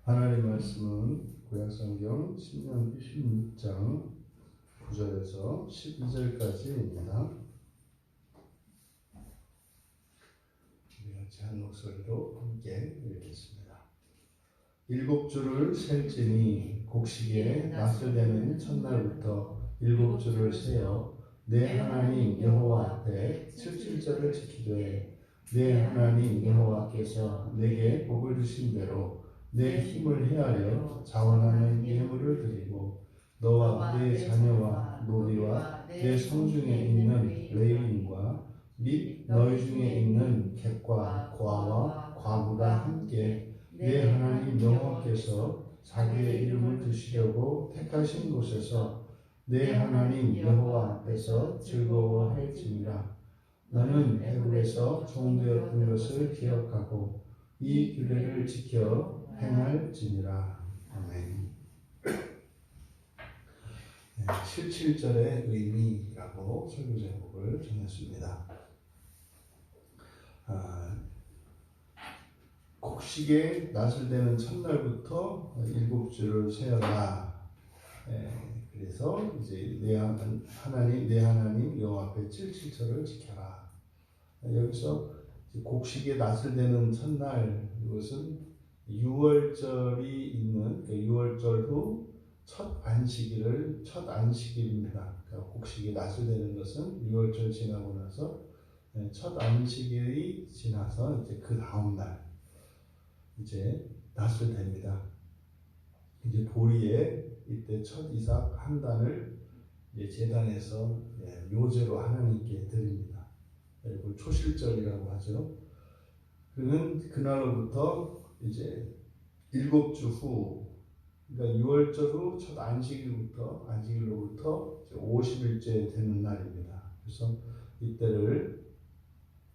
하나님 말씀은 구약성경 신명기 16장 9절에서 12절까지입니다. 우리 같이 한 목소리로 함께 읽겠습니다. 일곱 줄을 셀지니 곡식에 낫을 내는 첫날부터 일곱 줄을 세어 내 하나님 여호와 앞에 칠칠절을 지키되 내 하나님 여호와께서 내게 복을 주신 대로 내 힘을 헤아려 자원하는 예물을 드리고 너와 내 자녀와 노비와 내 성중에 있는 레위인과 및 너희 중에 있는 객과 고아와 과부가 함께 내 하나님 여호와께서 자기의 이름을 두시려고 택하신 곳에서 내 하나님 여호와 앞에서 즐거워할지니라. 너는 애굽에서 종되었던 것을 기억하고 이 규례를 지켜 행할지니라. 아멘. 77절의 의미라고 설교 제목을 정했습니다. 곡식에 낫을 대는 첫날부터 일곱 줄을 세어라. 그래서 이제 내 하나님 여호와 앞에 칠칠절을 지켜라. 여기서 곡식에 낫을 대는 첫날, 이것은 유월절이 있는 6월절 후 첫 안식일입니다. 그러니까 곡식에 낫을 대는 것은 6월절 지나고 나서 첫 안식일이 지나서 이제 그 다음 날 이제 낫을 댑니다. 이제 보리에 이때 첫 이삭 한 단을 이제 제단에서 묘제로 하나님께 드립니다. 이걸 초실절이라고 하죠. 그는 그날로부터 이제 7주 후, 그러니까 6월절 후 첫 안식일로부터 50일째 되는 날입니다. 그래서 이때를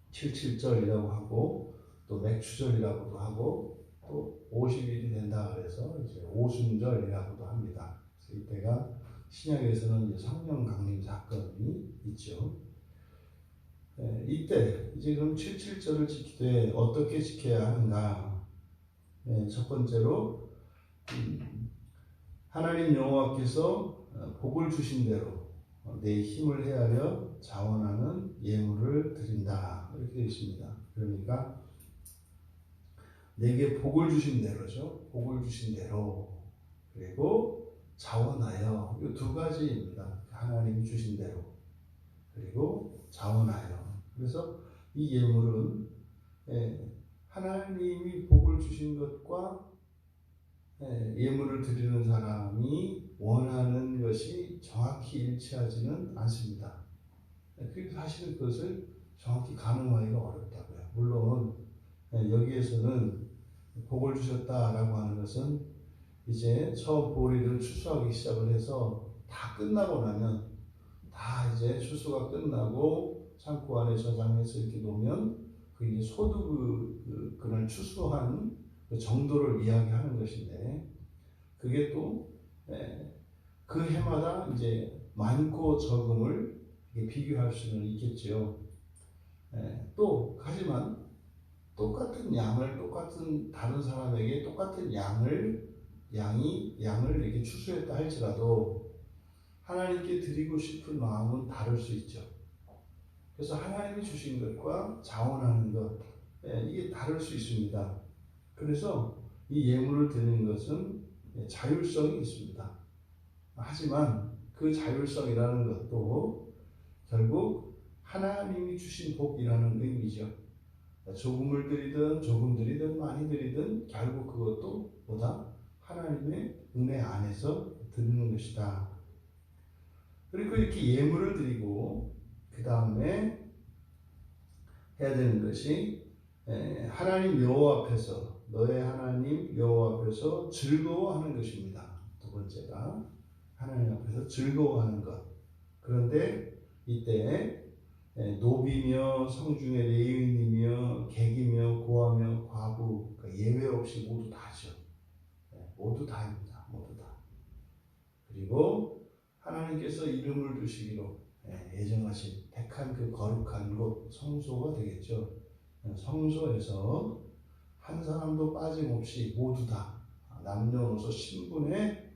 칠칠절이라고 하고 또 맥추절이라고도 하고 또 50일이 된다 그래서 이제 오순절이라고도 합니다. 그래서 이때가 신약에서는 이제 성령 강림 사건이 있죠. 이때 이제 그럼 칠칠절을 지키되 어떻게 지켜야 하는가? 첫 번째로 하나님 여호와께서 복을 주신 대로 내 힘을 헤아려 자원하는 예물을 드린다 이렇게 되어 있습니다. 그러니까 내게 복을 주신 대로죠. 복을 주신 대로 그리고 자원하여 이 두 가지입니다. 하나님이 주신 대로 그리고 자원하여. 그래서 이 예물은 하나님이 복을 주신 것과 예물을 드리는 사람이 원하는 것이 정확히 일치하지는 않습니다. 그래서 사실은 그것을 정확히 가늠하기가 어렵다고요. 물론 여기에서는 복을 주셨다라고 하는 것은 이제 처음 보리를 추수하기 시작을 해서 다 끝나고 나면 다 이제 추수가 끝나고 창고 안에 저장해서 이렇게 놓으면 그 이제 소득 그날 추수한 그 정도를 이야기하는 것인데 그게 또 그 해마다 이제 많고 적음을 비교할 수는 있겠죠. 또 하지만 똑같은 다른 사람에게 똑같은 양을 이렇게 추수했다 할지라도 하나님께 드리고 싶은 마음은 다를 수 있죠. 그래서 하나님이 주신 것과 자원하는 것 이게 다를 수 있습니다. 그래서 이 예물을 드리는 것은 자율성이 있습니다. 하지만 그 자율성이라는 것도 결국 하나님이 주신 복이라는 의미죠. 조금을 드리든 조금 드리든 많이 드리든 결국 그것도 보다 하나님의 은혜 안에서 드리는 것이다. 그리고 이렇게 예물을 드리고 그 다음에 해야 되는 것이 하나님 여호와 앞에서 너의 하나님 여호와 앞에서 즐거워하는 것입니다. 두 번째가 하나님 앞에서 즐거워하는 것. 그런데 이때 노비며 성중의 레위인이며 객이며 고아며 과부 그러니까 예외 없이 모두 다죠. 모두 다입니다. 모두 다. 그리고 하나님께서 이름을 두시기로 예정하신 택한 그 거룩한 곳 성소가 되겠죠. 성소에서 한 사람도 빠짐없이 모두 다 남녀노소 신분에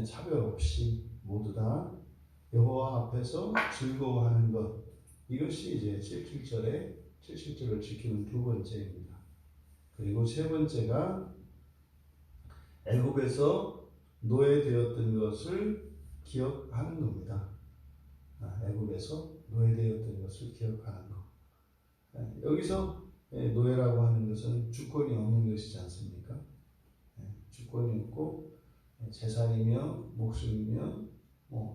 차별 없이 모두 다 여호와 앞에서 즐거워하는 것, 이것이 이제 77절을 지키는 두 번째입니다. 그리고 세 번째가 애굽에서 노예되었던 것을 기억하는 겁니다. 애굽에서 노예되었던 것을 기억하는 것. 여기서 노예라고 하는 것은 주권이 없는 것이지 않습니까? 주권이 없고 재산이며 목숨이며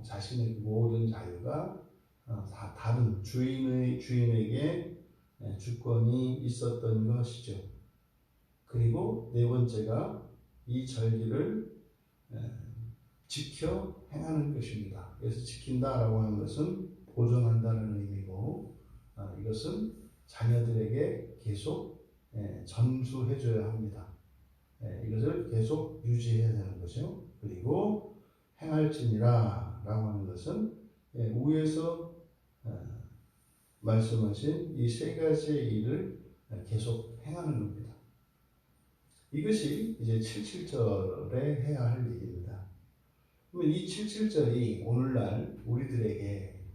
자신의 모든 자유가 다 다른 주인에게 주권이 있었던 것이죠. 그리고 네 번째가 이 절기를 지켜 행하는 것입니다. 그래서 지킨다라고 하는 것은 보존한다는 의미고, 이것은 자녀들에게 계속 전수해줘야 합니다. 이것을 계속 유지해야 되는 거죠. 그리고 행할지니라 라고 하는 것은 위에서 말씀하신 이 세 가지의 일을 계속 행하는 겁니다. 이것이 이제 77절에 해야 할 일입니다. 그러면 이 77절이 오늘날 우리들에게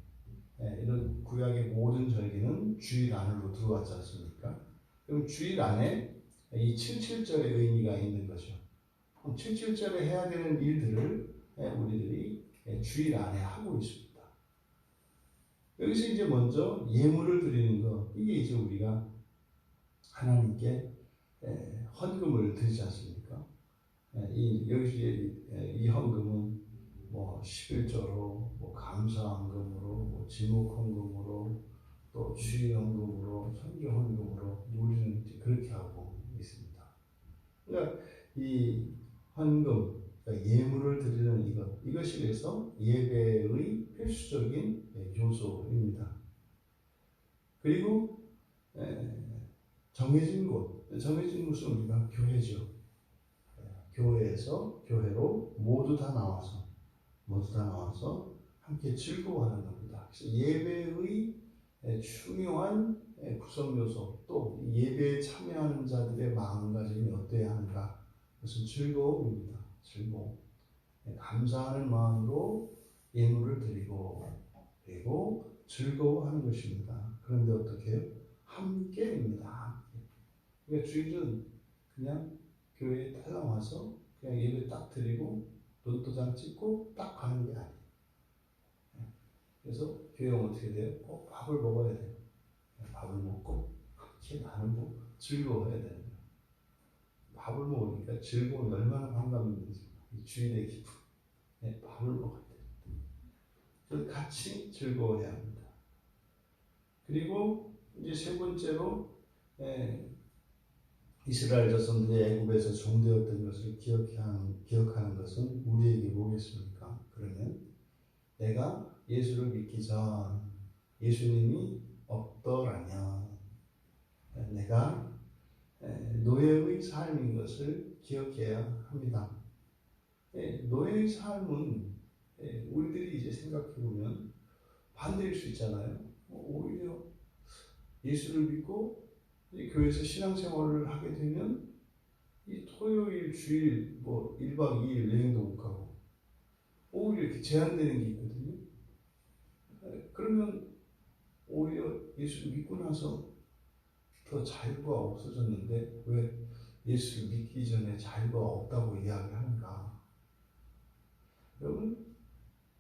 이런 구약의 모든 절기는 주일 안으로 들어왔지 않습니까? 그럼 주일 안에 이 77절의 의미가 있는 거죠. 77절에 해야 되는 일들을 우리들이 주일 안에 하고 있습니다. 여기서 이제 먼저 예물을 드리는 것, 이게 이제 우리가 하나님께 헌금을 드리지 않습니까? 이 헌금은 11조로, 감사헌금으로, 지목헌금으로, 또 주일헌금으로, 선교헌금으로 우리는 이제 그렇게 하고 있습니다. 그러니까 이 헌금, 그러니까 예물을 드리는 이것이 그래서 예배의 필수적인 요소입니다. 그리고 정해진 곳은 우리가 교회죠. 교회로 모두 다 나와서 함께 즐거워하는 겁니다. 그래서 예배의 중요한 구성 요소, 또 예배에 참여하는 자들의 마음가짐이 어떠해야 하는가? 그것은 즐거움입니다. 즐거움. 감사하는 마음으로 예물을 드리고, 그리고 즐거워하는 것입니다. 그런데 어떻게 해요? 함께입니다. 함께. 그러니까 주일은 그냥 교회에 딱 나와서 그냥 예배 딱 드리고 논도장 찍고 딱 가는 게 아니에요. 그래서 교회는 어떻게 돼요? 꼭 밥을 먹어야 돼요. 밥을 먹고 함께 나누고 즐거워해야 되는 거예요. 밥을 먹으니까 즐거움이 얼마나 반갑는지, 이 주일의 기쁨. 밥을 먹어야 돼요. 그래서 같이 즐거워해야 합니다. 그리고 이제 세 번째로 이스라엘 자손들이 애굽에서 종되었던 것을 기억하는 것은 우리에게 뭐겠습니까? 그러면 내가 예수를 믿기 전 예수님이 없더라면 내가 노예의 삶인 것을 기억해야 합니다. 노예의 삶은 우리들이 이제 생각해보면 반대일 수 있잖아요. 오히려 예수를 믿고 교회에서 신앙생활을 하게 되면 이 토요일, 주일, 1박 2일 여행도 못 가고 오히려 이렇게 제한되는 게 있거든요. 그러면 오히려 예수를 믿고 나서 더 자유가 없어졌는데 왜 예수를 믿기 전에 자유가 없다고 이야기하는가? 여러분,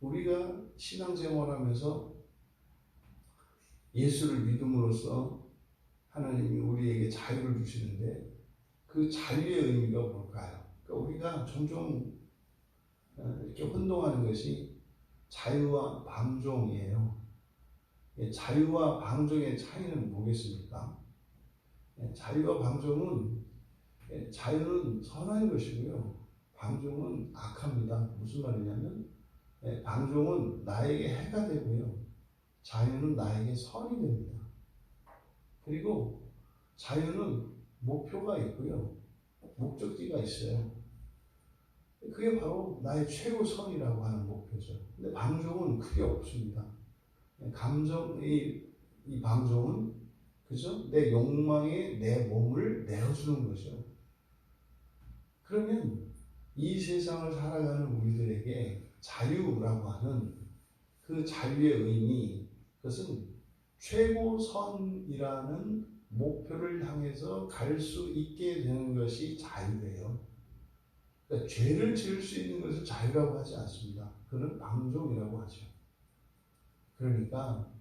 우리가 신앙생활하면서 예수를 믿음으로써 하나님이 우리에게 자유를 주시는데 그 자유의 의미가 뭘까요? 그러니까 우리가 종종 이렇게 혼동하는 것이 자유와 방종이에요. 자유와 방종의 차이는 뭐겠습니까? 자유와 방종은, 자유는 선한 것이고요, 방종은 악합니다. 무슨 말이냐면 방종은 나에게 해가 되고요, 자유는 나에게 선이 됩니다. 그리고 자유는 목표가 있고요, 목적지가 있어요. 그게 바로 나의 최고선이라고 하는 목표죠. 근데 방종은 그게 없습니다. 이 방종은 그죠? 내 욕망에 내 몸을 내어주는 거죠. 그러면 이 세상을 살아가는 우리들에게 자유라고 하는 그 자유의 의미, 그것은 최고선이라는 목표를 향해서 갈 수 있게 되는 것이 자유예요. 그러니까 죄를 지을 수 있는 것을 자유라고 하지 않습니다. 그는 방종이라고 하죠. 그러니까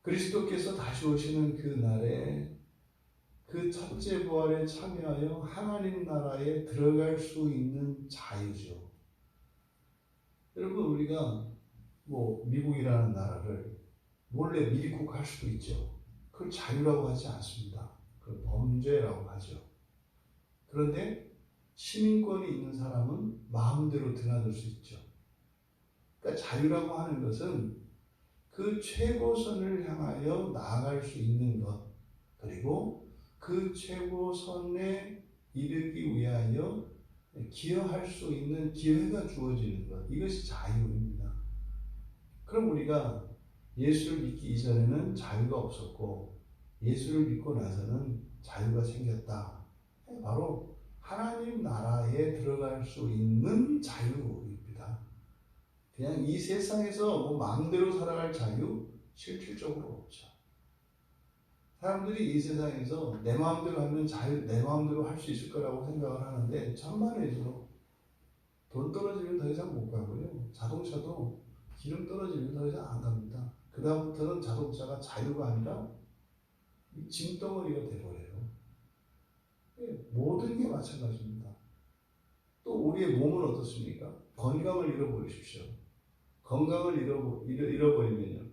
그리스도께서 다시 오시는 그 날에 그 첫째 부활에 참여하여 하나님 나라에 들어갈 수 있는 자유죠. 여러분, 우리가 미국이라는 나라를 몰래 미국할 수도 있죠. 그걸 자유라고 하지 않습니다. 그걸 범죄라고 하죠. 그런데 시민권이 있는 사람은 마음대로 드나들 수 있죠. 그러니까 자유라고 하는 것은 그 최고선을 향하여 나아갈 수 있는 것, 그리고 그 최고선에 이르기 위하여 기여할 수 있는 기회가 주어지는 것, 이것이 자유입니다. 그럼 우리가 예수를 믿기 이전에는 자유가 없었고 예수를 믿고 나서는 자유가 생겼다. 바로 하나님 나라에 들어갈 수 있는 자유입니다. 그냥 이 세상에서 마음대로 살아갈 자유 실질적으로 없죠. 사람들이 이 세상에서 내 마음대로 하면 내 마음대로 할 수 있을 거라고 생각을 하는데 천만에서 돈 떨어지면 더 이상 못 가고요. 자동차도 기름 떨어지면 더 이상 안 갑니다. 그 다음부터는 자동차가 자유가 아니라 짐덩어리가 돼버려요. 모든 게 마찬가지입니다. 또 우리의 몸은 어떻습니까? 건강을 잃어버리십시오. 건강을 잃어버리면요,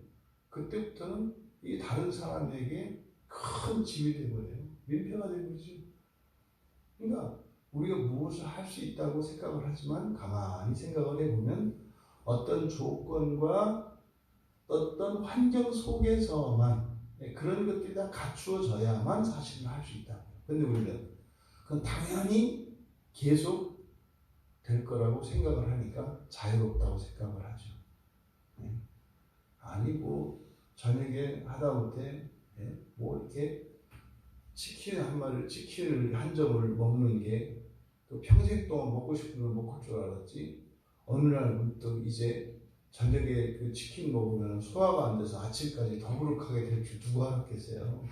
그때부터는 이 다른 사람에게 큰 짐이 되버려요. 민폐가 되버리죠. 그러니까 우리가 무엇을 할 수 있다고 생각을 하지만 가만히 생각을 해보면 어떤 조건과 어떤 환경 속에서만 그런 것들이 다 갖추어져야만 사실은 할 수 있다. 근데 우리는 그건 당연히 계속 될 거라고 생각을 하니까 자유롭다고 생각을 하죠. 아니 저녁에 하다못해 이렇게 치킨을 한 점을 먹는 게 또 평생 동안 먹고 싶은 걸 먹을 줄 알았지, 어느 날부터 이제 저녁에 그 치킨 먹으면 소화가 안 돼서 아침까지 더부룩하게 될 줄 누가 알았겠어요.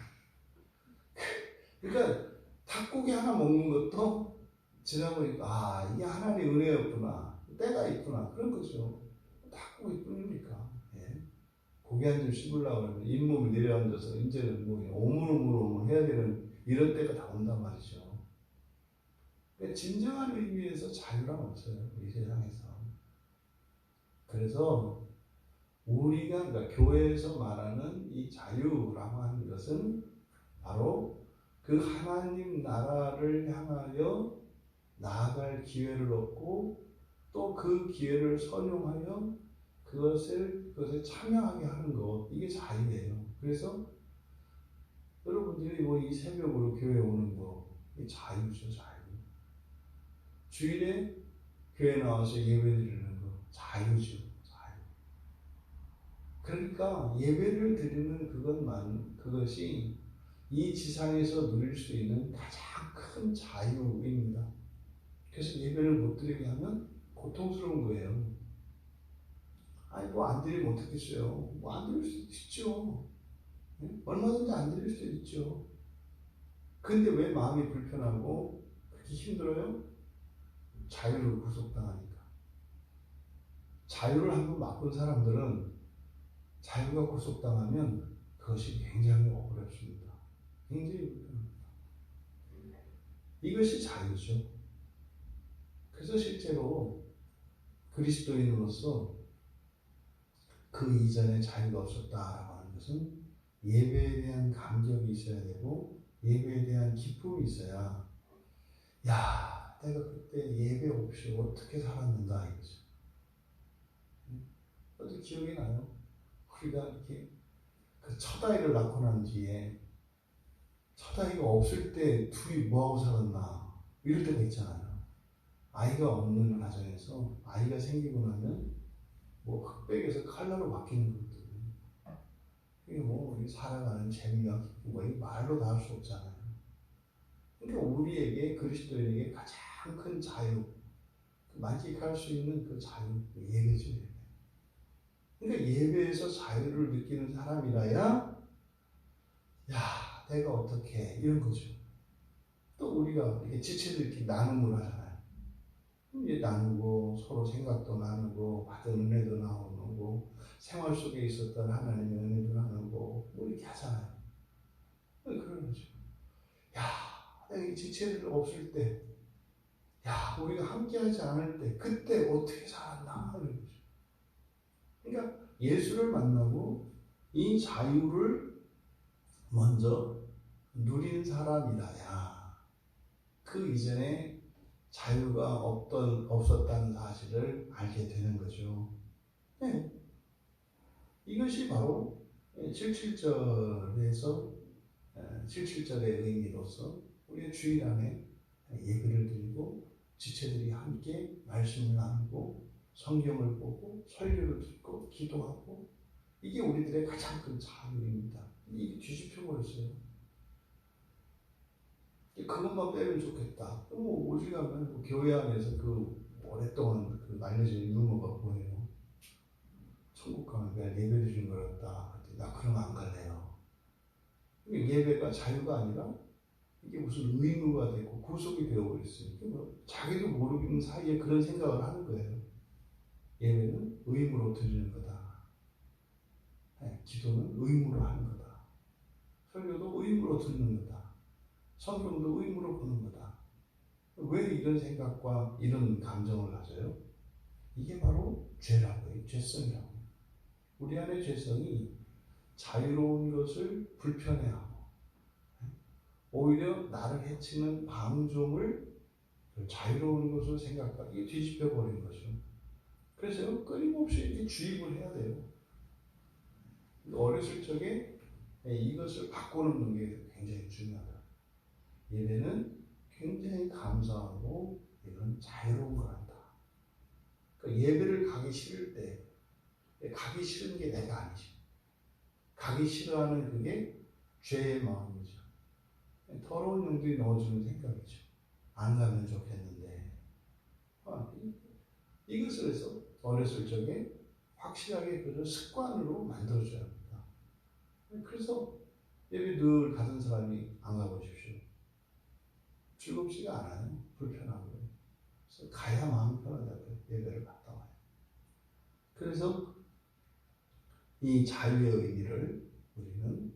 그러니까 닭고기 하나 먹는 것도 지나보니까 이게 하나님의 은혜였구나, 때가 있구나, 그런 거죠. 닭고기뿐입니까? 고기 한 점 씹으려고 하면 잇몸이 내려앉아서 이제는 오물오물 해야 되는 이런 때가 다 온단 말이죠. 그러니까 진정한 의미에서 자유란 없어요, 이 세상에서. 그래서 우리가 그러니까 교회에서 말하는 이 자유라고 하는 것은 바로 그 하나님 나라를 향하여 나아갈 기회를 얻고 또 그 기회를 선용하여 그것에 참여하게 하는 것, 이게 자유예요. 그래서 여러분들이 이 새벽으로 교회에 오는 거, 이게 자유죠, 자유. 주일에 교회 나와서 예배드리는 거, 자유죠, 자유. 그러니까 예배를 드리는 그것이 이 지상에서 누릴 수 있는 가장 큰 자유입니다. 그래서 예배를 못 드리게 하면 고통스러운 거예요. 안 드리면 어떻겠어요? 안 드릴 수도 있죠. 얼마든지 안 드릴 수도 있죠. 근데 왜 마음이 불편하고 그렇게 힘들어요? 자유를 구속당하니까. 자유를 한번 맛본 사람들은 자유가 구속당하면 그것이 굉장히 어렵습니다. 굉장히 불편합니다. 이것이 자유죠. 그래서 실제로 그리스도인으로서 그 이전에 자유가 없었다라고 하는 것은 예배에 대한 감격이 있어야 되고 예배에 대한 기쁨이 있어야, 내가 그때 예배 없이 어떻게 살았는가 이거죠. 어디 기억이 나요? 우리가 이렇게 그 첫 아이를 낳고 난 뒤에 첫 아이가 없을 때 둘이 뭐하고 살았나 이럴 때가 있잖아요. 아이가 없는 가정에서 아이가 생기고 나면 흑백에서 칼라로 바뀌는 것들, 이게 살아가는 재미가 기쁘고 말로 다 할 수 없잖아요. 그러니까 우리에게, 그리스도인에게 가장 큰 자유, 만끽할 수 있는 그 자유, 예배죠. 예배. 그러니까 예배에서 자유를 느끼는 사람이라야, 야, 내가 어떻게, 이런 거죠. 또 우리가 이렇게 지체들끼리 나눔을 하잖아요. 이제 나누고, 서로 생각도 나누고, 받은 은혜도 나누고, 생활 속에 있었던 하나님의 은혜도 나누고, 뭐 이렇게 하잖아요. 그런 거죠. 야, 내가 이 지체들 없을 때, 야, 우리가 함께하지 않을 때, 그때 어떻게 살았나, 하는 거죠. 그러니까 예수를 만나고 이 자유를 먼저 누린 사람이라야 그 이전에 자유가 없었다는 사실을 알게 되는 거죠. 네. 이것이 바로 77절에서 77절의 의미로서 우리의 주일 안에 예배를 드리고 지체들이 함께 말씀을 나누고 성경을 보고 설교를 듣고 기도하고, 이게 우리들의 가장 큰 자유입니다. 이게 뒤집혀 버렸어요. 그것만 빼면 좋겠다. 뭐 오죽하면 뭐 교회 안에서 그 오랫동안 그 알려진 유머가 뭐예요? 천국 가면 그냥 예배 드리는 거였다. 나 그러면 안 갈래요. 예배가 자유가 아니라 이게 무슨 의무가 되고 구속이 되어버렸으니까 뭐 자기도 모르는 사이에 그런 생각을 하는 거예요. 예배는 의무로 드리는 거다. 네, 기도는 의무로 하는 거다. 설교도 의무로 듣는 거다. 성경도 의무로 보는 거다. 왜 이런 생각과 이런 감정을 가져요? 이게 바로 죄라고요. 죄성이라고. 우리 안의 죄성이 자유로운 것을 불편해하고 오히려 나를 해치는 방종을 자유로운 것으로 생각하기 뒤집혀 버린 거죠. 그래서 끊임없이 이렇게 주입을 해야 돼요. 어렸을 적에 이것을 바꿔놓는 게 굉장히 중요하다. 예배는 굉장히 감사하고 이건 자유로운 거란다. 그러니까 예배를 가기 싫을 때 가기 싫은 게 내가 아니지. 가기 싫어하는 그게 죄의 마음이죠. 더러운 용도에 넣어주는 생각이죠. 안 가면 좋겠는데. 이것을 해서 어렸을 적에 확실하게 그 습관으로 만들어줘야 합니다. 그래서 예배 늘 가던 사람이 안 가보십시오. 즐겁지가 않아요. 불편하고요. 그래서 가야 마음 편하다고요. 예배를 갔다 와요. 그래서 이 자유의 의미를 우리는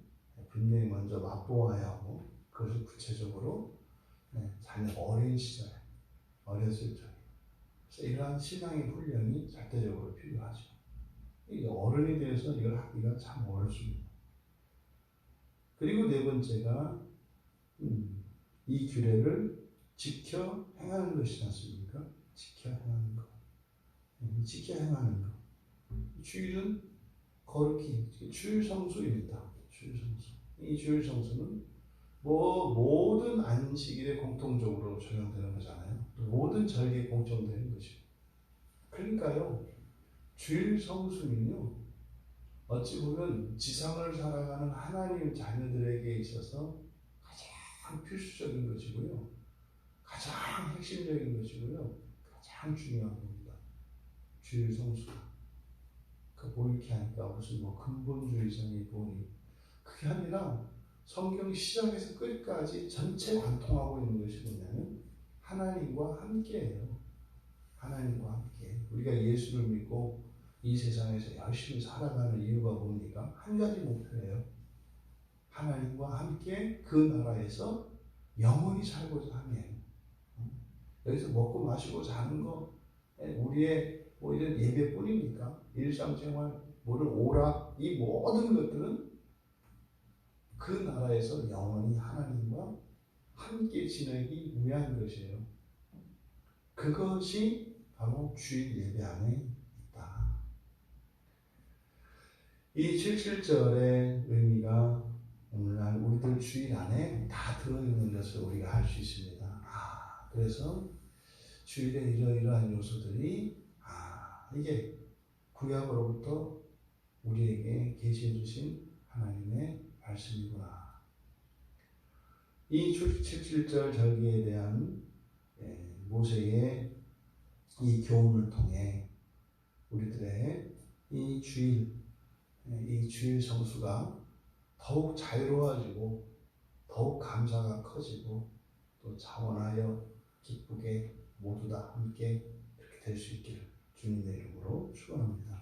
분명히 먼저 맛보아야 하고, 그것을 구체적으로 자녀 어린 시절에, 어렸을 적에. 그래서 이러한 신앙의 훈련이 절대적으로 필요하죠. 어른이 되어서 이걸 하기가 참 어렵습니다. 그리고 네 번째가 이 규례를 지켜 행하는 것이지 않습니까? 지켜 행하는 것. 지켜 행하는 것. 주일은 거룩히, 주일 성수입니다. 주일 성수. 이 주일 성수는 모든 안식일에 공통적으로 적용되는 거잖아요. 모든 절기에 공통되는 것이고. 그러니까요, 주일 성수는요, 어찌 보면 지상을 살아가는 하나님 자녀들에게 있어서 가장 필수적인 것이고요. 가장 핵심적인 것이고요. 가장 중요한 겁니다. 주일 성수가. 뭐 이렇게 하니까 무슨 근본주의성이 보니, 그게 아니라 성경 시작에서 끝까지 전체 관통하고 있는 것이 뭐냐면 하나님과 함께예요. 하나님과 함께. 우리가 예수를 믿고 이 세상에서 열심히 살아가는 이유가 뭡니까? 한 가지 목표예요. 하나님과 함께 그 나라에서 영원히 살고자 함이에요. 여기서 먹고 마시고 자는 거 우리의 이런 예배뿐입니까? 일상생활, 오락, 이 모든 것들은 그 나라에서 영원히 하나님과 함께 지내기 위한 것이에요. 그것이 바로 주일 예배 안에 있다. 이 77절의 의미가 오늘날 우리들 주일 안에 다 들어있는 것을 우리가 알 수 있습니다. 그래서 주일에 이러이러한 요소들이 이게 구약으로부터 우리에게 계시해 주신 하나님의 말씀이구나. 이 77절 절기에 대한 모세의 이 교훈을 통해 우리들의 이 주일 성수가 더욱 자유로워지고 더욱 감사가 커지고 또 자원하여 기쁘게 모두 다 함께 이렇게 될 수 있기를 주님의 이름으로 축원합니다.